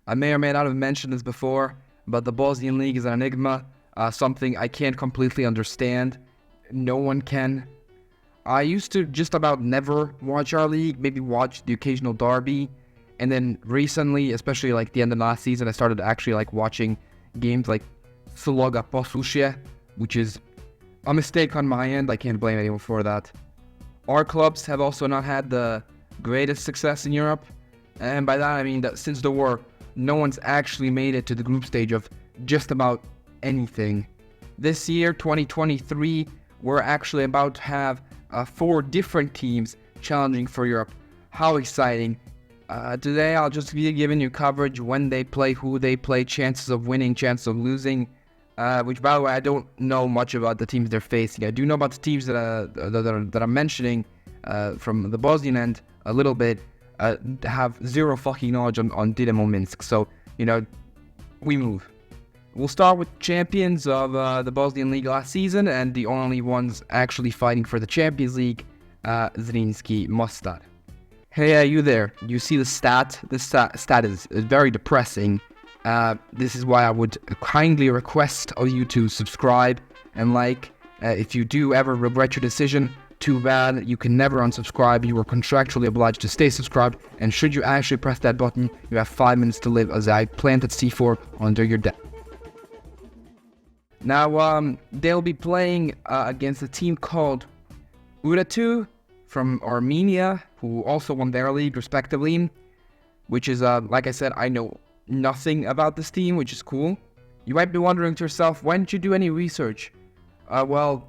I may or may not have mentioned this before, but the Bosnian league is an enigma, something I can't completely understand. No one can. I used to just about never watch our league, maybe watch the occasional derby, and then recently, especially like the end of last season, I started actually like watching games like Sloga Poslušje, which is a mistake on my end. I can't blame anyone for that. Our clubs have also not had the greatest success in Europe, and by that I mean that since the war, no one's actually made it to the group stage of just about anything. This year, 2023, we're actually about to have 4 different teams challenging for Europe. How exciting. Today I'll just be giving you coverage when they play, who they play, chances of winning, chances of losing, which by the way, I don't know much about the teams they're facing. I do know about the teams that I'm mentioning from the Bosnian end a little bit, have zero fucking knowledge on Dynamo Minsk, so, we move. We'll start with champions of the Bosnian League last season, and the only ones actually fighting for the Champions League, Zrinjski Mostar. Hey, you there? You see the stat? This stat is very depressing. This is why I would kindly request of you to subscribe and like. If you do ever regret your decision, too bad. You can never unsubscribe. You are contractually obliged to stay subscribed, and should you actually press that button, you have 5 minutes to live as I planted C4 under your desk. Now, they'll be playing against a team called Uratu from Armenia, who also won their league respectively, which is, like I said, I know nothing about this team, which is cool. You might be wondering to yourself, why didn't you do any research? The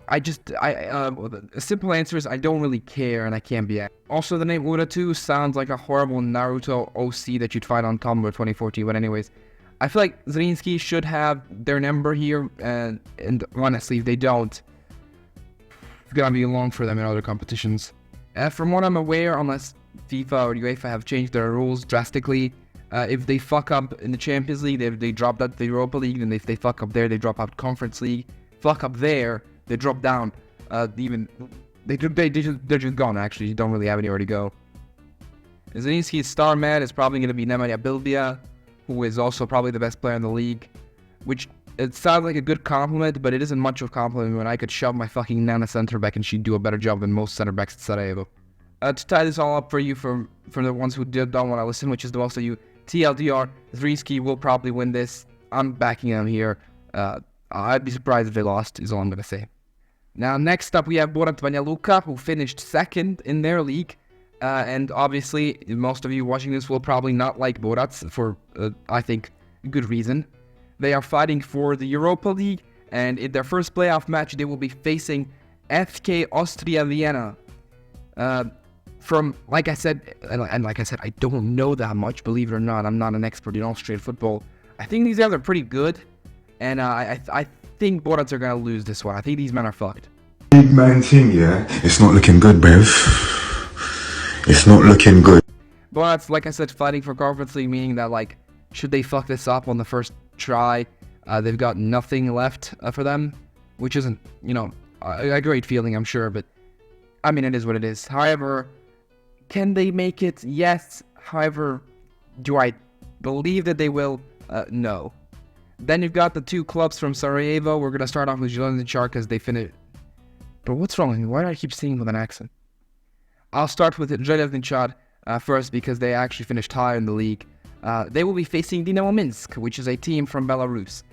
simple answer is I don't really care and I can't be asked. Also, the name Uratu sounds like a horrible Naruto OC that you'd find on Tumblr 2014, but anyways. I feel like Zrinjski should have their number here, and honestly, if they don't, it's gonna be long for them in other competitions. From what I'm aware, unless FIFA or UEFA have changed their rules drastically, if they fuck up in the Champions League, they drop out the Europa League, and if they fuck up there, they drop out Conference League. Fuck up there, they drop down. They're just gone. Actually, you don't really have anywhere to go. Zrinjski's star man is probably gonna be Nemanja Bilbija, who is also probably the best player in the league, which it sounds like a good compliment, but it isn't much of a compliment when I could shove my fucking Nana center back and she'd do a better job than most center backs at Sarajevo. To tie this all up for you, for the ones who don't want to listen, which is the most of you, TLDR, Zrinjski will probably win this. I'm backing them here. I'd be surprised if they lost, is all I'm going to say. Now, next up, we have Borac Banja Luka, who finished second in their league. And obviously, most of you watching this will probably not like Borac for, I think, good reason. They are fighting for the Europa League, and in their first playoff match, they will be facing FK Austria Vienna. Like I said, I don't know that much, believe it or not. I'm not an expert in Austrian football. I think these guys are pretty good, and I think Borac are going to lose this one. I think these men are fucked. Big man thing, yeah? It's not looking good, bruv. It's not looking good. Borac, like I said, fighting for Conference League, meaning that, like, should they fuck this up on the first try, they've got nothing left for them, which isn't, a great feeling, I'm sure, but, I mean, it is what it is. However, can they make it? Yes. However, do I believe that they will? No. Then you've got the 2 clubs from Sarajevo. We're going to start off with Zeljeznicar because they finished. But what's wrong with me? Why do I keep saying with an accent? I'll start with Zeljeznicar first because they actually finished high in the league. They will be facing Dynamo Minsk, which is a team from Belarus.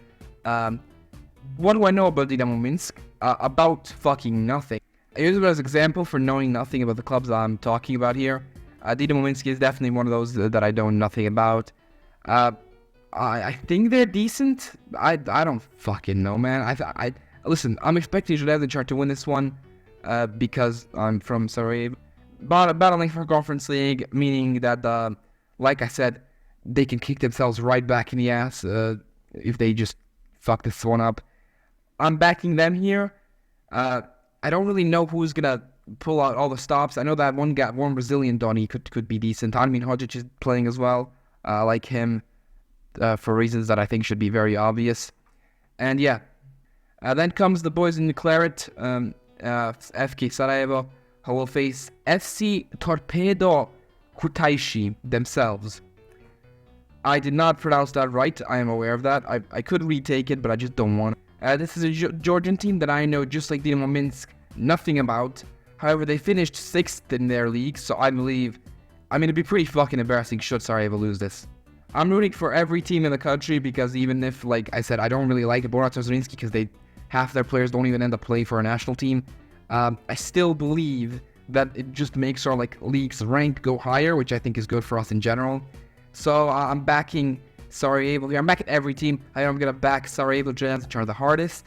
What do I know about Dynamo Minsk? About fucking nothing. I use it as an example for knowing nothing about the clubs I'm talking about here. Dynamo Minsk is definitely one of those that I know nothing about. I think they're decent. I don't fucking know, man. Listen, I'm expecting Zeljeznicar to win this one because I'm from Sarajevo. Battling for Conference League, meaning that, like I said, they can kick themselves right back in the ass if they just fuck this one up. I'm backing them here. I don't really know who's gonna pull out all the stops. I know that one Brazilian Donny could be decent. I mean, Hodgic is playing as well. I like him for reasons that I think should be very obvious. And yeah, then comes the boys in the Claret, FK Sarajevo, who will face FC Torpedo Kutaisi themselves. I did not pronounce that right. I am aware of that. I could retake it, but I just don't want to. This is a Georgian team that I know, just like Dynamo Minsk, nothing about. However, they finished 6th in their league, so I believe... I mean, it'd be pretty fucking embarrassing should Sarajevo lose this. I'm rooting for every team in the country because even if, like I said, I don't really like Borac or Zrinjski because half their players don't even end up playing for a national team, I still believe that it just makes our league's rank go higher, which I think is good for us in general. So I'm backing Sarajevo here. I'm backing every team. I'm going to back Sarajevo Giants, which are the hardest.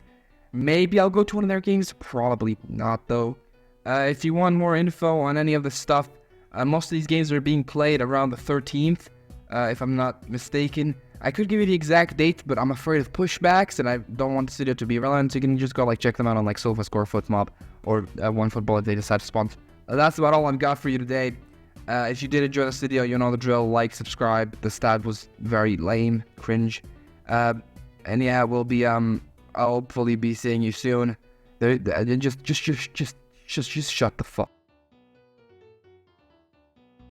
Maybe I'll go to one of their games. Probably not, though. If you want more info on any of this stuff, most of these games are being played around the 13th, if I'm not mistaken. I could give you the exact date, but I'm afraid of pushbacks, and I don't want the studio to be relevant, so you can just go check them out on SofaScore, FootMob, or OneFootball if they decide to sponsor. That's about all I've got for you today. If you did enjoy this video, you know the drill. Like, subscribe. The stat was very lame, cringe. And yeah, we'll be I'll hopefully be seeing you soon. Just shut the fuck.